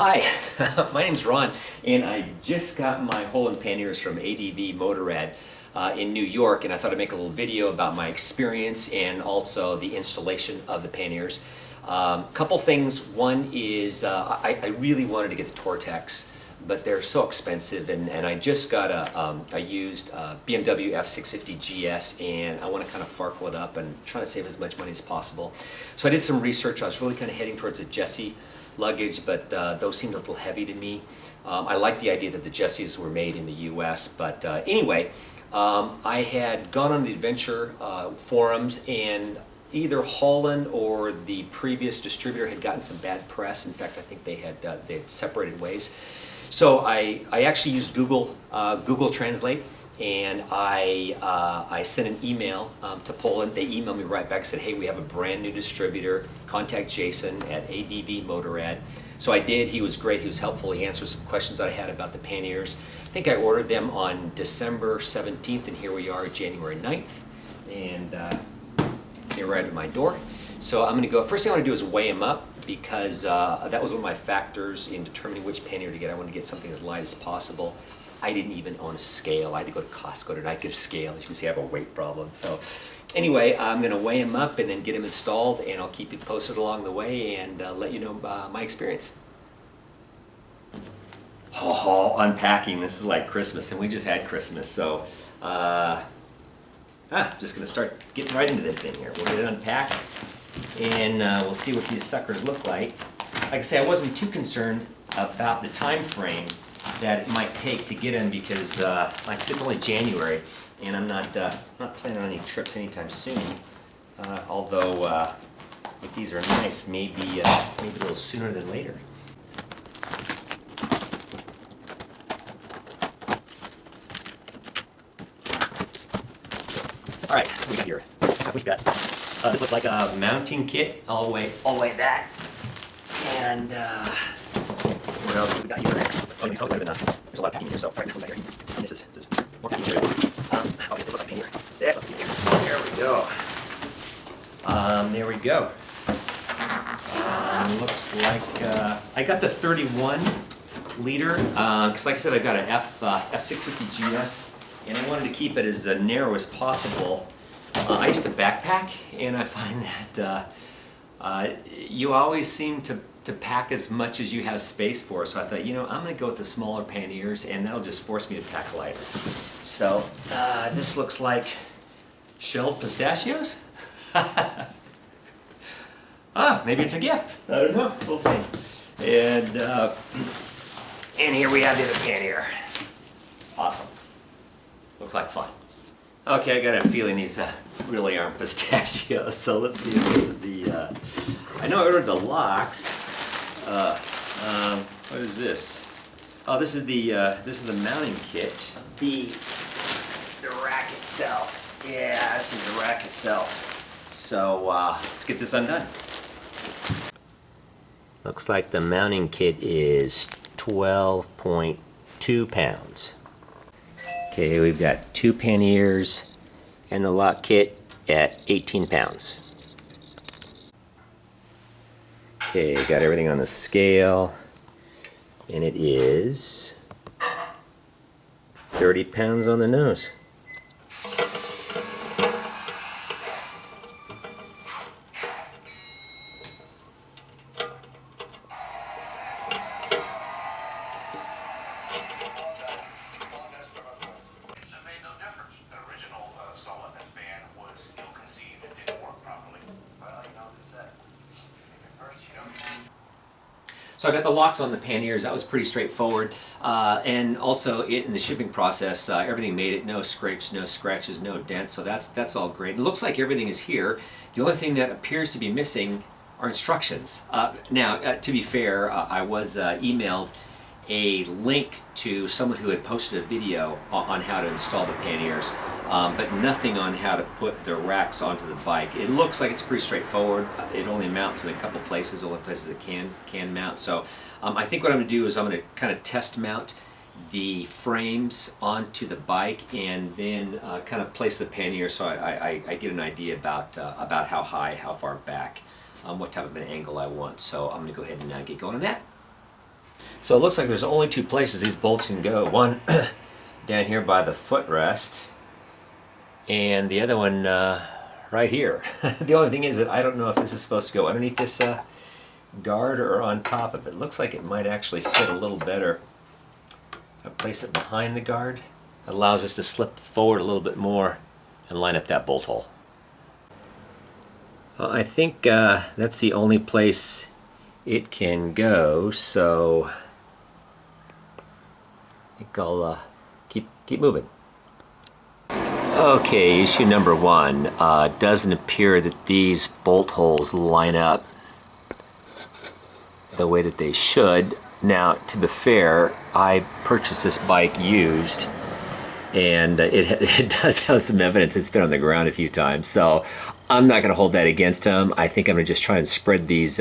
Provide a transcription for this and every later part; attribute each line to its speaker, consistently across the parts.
Speaker 1: Hi, my name's Ron, and I just got my Holan Panniers from ADV Motorrad in New York, and I thought I'd make a little video about my experience and also the installation of the panniers. Couple things. One is I really wanted to get the Tortex, but they're so expensive, and I just got a used BMW F650gs, and I want to kind of farkle it up and try to save as much money as possible. So I did some research. I was really kind of heading towards a Jessie luggage, but those seemed a little heavy to me. I like the idea that the Jessies were made in the US, but anyway, I had gone on the adventure forums, and either Holan or the previous distributor had gotten some bad press. In fact, I think they had separated ways. So I actually used Google Translate, and I sent an email to Poland. They emailed me right back and said, hey, we have a brand new distributor. Contact Jason at ADV Motorrad. So I did. He was great. He was helpful. He answered some questions I had about the panniers. I think I ordered them on December 17th, and here we are, January 9th. And they arrived at my door. So I'm going to go, first thing I want to do is weigh them up, because that was one of my factors in determining which pannier to get. I wanted to get something as light as possible. I didn't even own a scale. I had to go to Costco tonight, get a scale. As you can see, I have a weight problem. So anyway, I'm going to weigh them up and then get them installed, and I'll keep you posted along the way and let you know my experience. Oh, unpacking. This is like Christmas, and we just had Christmas. So just going to start getting right into this thing here. We'll get it unpacked, and we'll see what these suckers look like. Like I say, I wasn't too concerned about the time frame that it might take to get in, because like I said, it's only January, and I'm not planning on any trips anytime soon. Although if these are nice, maybe a little sooner than later. All right, we got here. We got this looks like a mounting kit all the way that, and what else have we got here? Oh, there's a lot of packing in here, so all right, now we're back here. And this is more packing here. Okay, this looks like a pannier. This looks like a pannier. There we go. There we go. Looks like I got the 31 liter, because like I said, I've got an F650gs, and I wanted to keep it as narrow as possible. I used to backpack, and I find that you always seem to pack as much as you have space for. So I thought, you know, I'm going to go with the smaller panniers, and that'll just force me to pack lighter. So this looks like shelled pistachios? Maybe it's a gift. I don't know. We'll see. And here we have the other pannier. Awesome. Looks like fun. Okay, I got a feeling these really aren't pistachios, so let's see if this is the... I know I ordered the locks. What is this? Oh, this is the mounting kit. The rack itself. Yeah, this is the rack itself. So let's get this undone. Looks like the mounting kit is 12.2 pounds. Okay, we've got 2 panniers and the lock kit at 18 pounds. Okay, got everything on the scale, and it is 30 pounds on the nose. So I got the locks on the panniers. That was pretty straightforward, and also in the shipping process, everything made it. No scrapes, no scratches, no dents. So that's all great. It looks like everything is here. The only thing that appears to be missing are instructions. Now, to be fair, I was emailed a link to someone who had posted a video on how to install the panniers, but nothing on how to put the racks onto the bike. It looks like it's pretty straightforward. It only mounts in a couple places, only places it can mount. So I think what I'm going to do is I'm going to kind of test mount the frames onto the bike, and then kind of place the pannier so I get an idea about how high, how far back, what type of an angle I want. So I'm going to go ahead and get going on that. So it looks like there's only two places these bolts can go. One down here by the footrest, and the other one right here. The only thing is that I don't know if this is supposed to go underneath this guard or on top of it. Looks like it might actually fit a little better. I place it behind the guard. It allows us to slip forward a little bit more and line up that bolt hole. I think that's the only place it can go, so I think I'll keep moving. Okay, issue number one. Doesn't appear that these bolt holes line up the way that they should. Now, to be fair, I purchased this bike used, and it does have some evidence it's been on the ground a few times, so I'm not going to hold that against him. I think I'm going to just try and spread these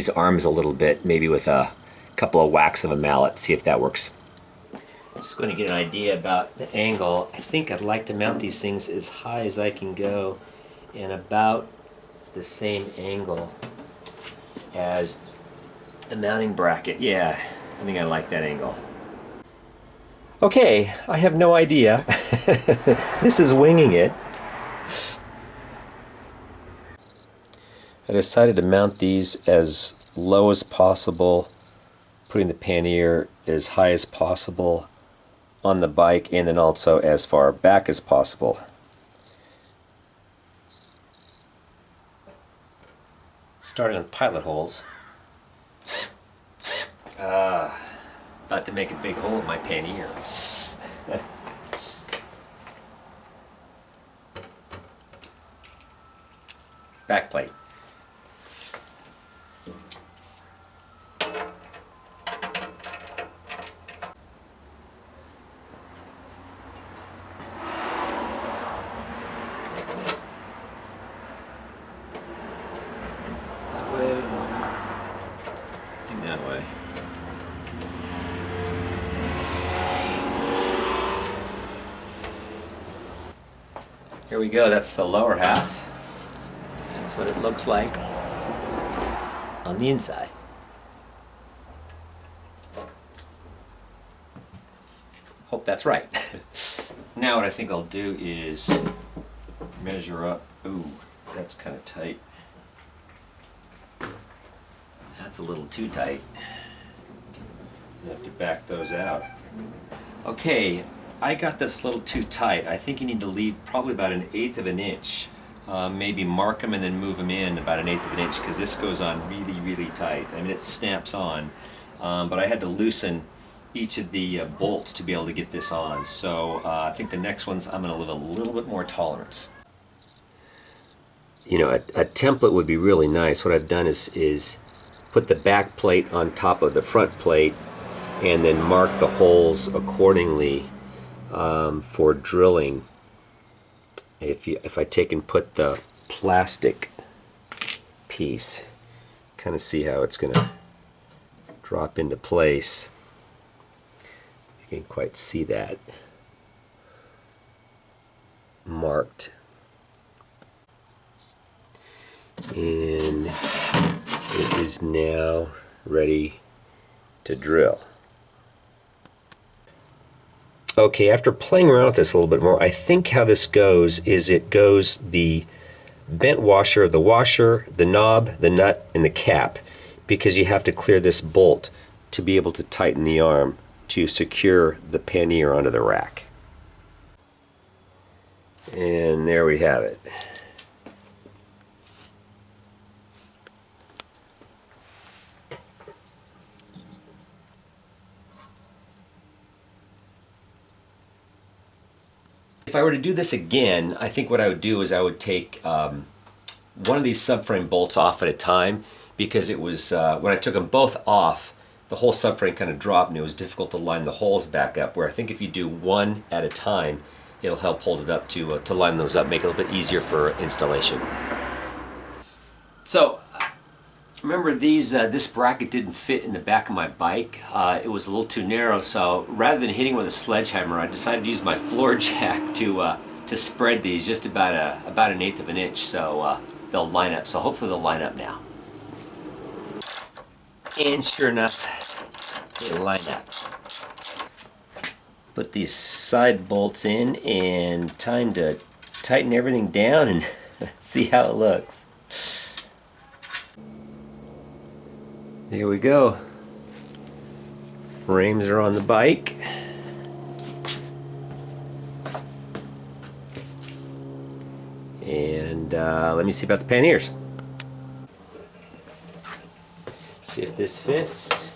Speaker 1: arms a little bit, maybe with a couple of whacks of a mallet, see if that works. Just going to get an idea about the angle. I think I'd like to mount these things as high as I can go and about the same angle as the mounting bracket. Yeah, I think I like that angle. Okay, I have no idea. This is winging it. I decided to mount these as low as possible, putting the pannier as high as possible on the bike, and then also as far back as possible. Starting with pilot holes. About to make a big hole in my pannier. Back plate. That way. Here we go, that's the lower half. That's what it looks like on the inside. Hope that's right. Now what I think I'll do is measure up. Ooh, that's kind of tight. That's a little too tight. You have to back those out. Okay, I got this a little too tight. I think you need to leave probably about 1/8 of an inch. Maybe mark them and then move them in about 1/8 of an inch, because this goes on really, really tight. I mean, it snaps on. But I had to loosen each of the bolts to be able to get this on. So I think the next ones I'm going to leave a little bit more tolerance. You know, a template would be really nice. What I've done is put the back plate on top of the front plate and then mark the holes accordingly for drilling. If I take and put the plastic piece, kind of see how it's going to drop into place. You can quite see that marked. And it is now ready to drill. Okay, after playing around with this a little bit more, I think how this goes is it goes the bent washer of the washer, the knob, the nut, and the cap, because you have to clear this bolt to be able to tighten the arm to secure the pannier onto the rack. And there we have it. If I were to do this again, I think what I would do is I would take one of these subframe bolts off at a time, because it was, when I took them both off, the whole subframe kind of dropped and it was difficult to line the holes back up, where I think if you do one at a time, it'll help hold it up to line those up, make it a little bit easier for installation. So, remember this bracket didn't fit in the back of my bike. It was a little too narrow, so rather than hitting with a sledgehammer, I decided to use my floor jack to spread these just about 1/8 of an inch, so they'll line up. So hopefully they'll line up now. And sure enough, line up. Put these side bolts in, and time to tighten everything down and see how it looks. There we go. Frames are on the bike. And let me see about the panniers. See if this fits.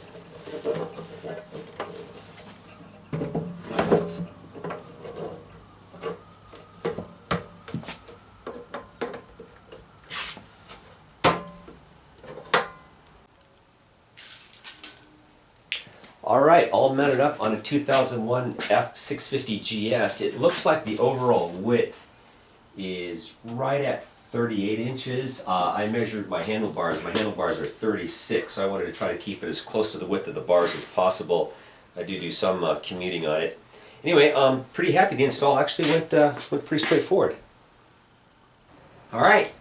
Speaker 1: Alright, all mounted up on a 2001 F650gs. It looks like the overall width is right at 38 inches. I measured my handlebars. My handlebars are 36, so I wanted to try to keep it as close to the width of the bars as possible. I do some commuting on it. Anyway, pretty happy. The install actually went pretty straightforward. Alright,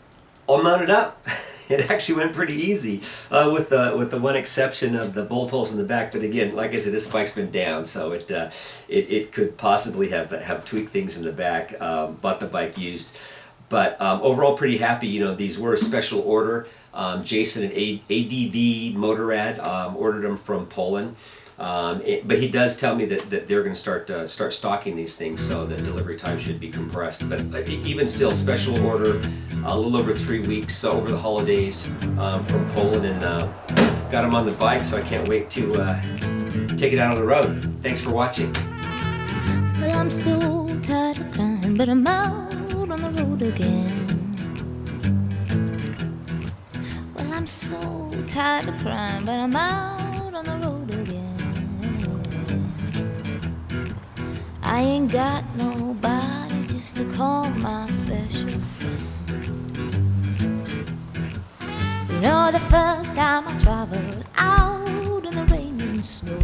Speaker 1: all mounted up. It actually went pretty easy, with the one exception of the bolt holes in the back. But again, like I said, this bike's been down, so it could possibly have tweaked things in the back. Bought the bike used, but overall pretty happy. You know, these were a special order. Jason at ADV Motorrad ordered them from Poland. But he does tell me that they're going to start stocking these things, so the delivery time should be compressed. But even still, special order, a little over 3 weeks over the holidays from Poland, and got them on the bike, so I can't wait to take it out on the road. Thanks for watching.
Speaker 2: Well, I'm so tired of crying, but I'm out on the road again. Well, I'm so tired of crying, but I'm out on the road again. I ain't got nobody just to call my special friend. You know, the first time I traveled out in the rain and snow,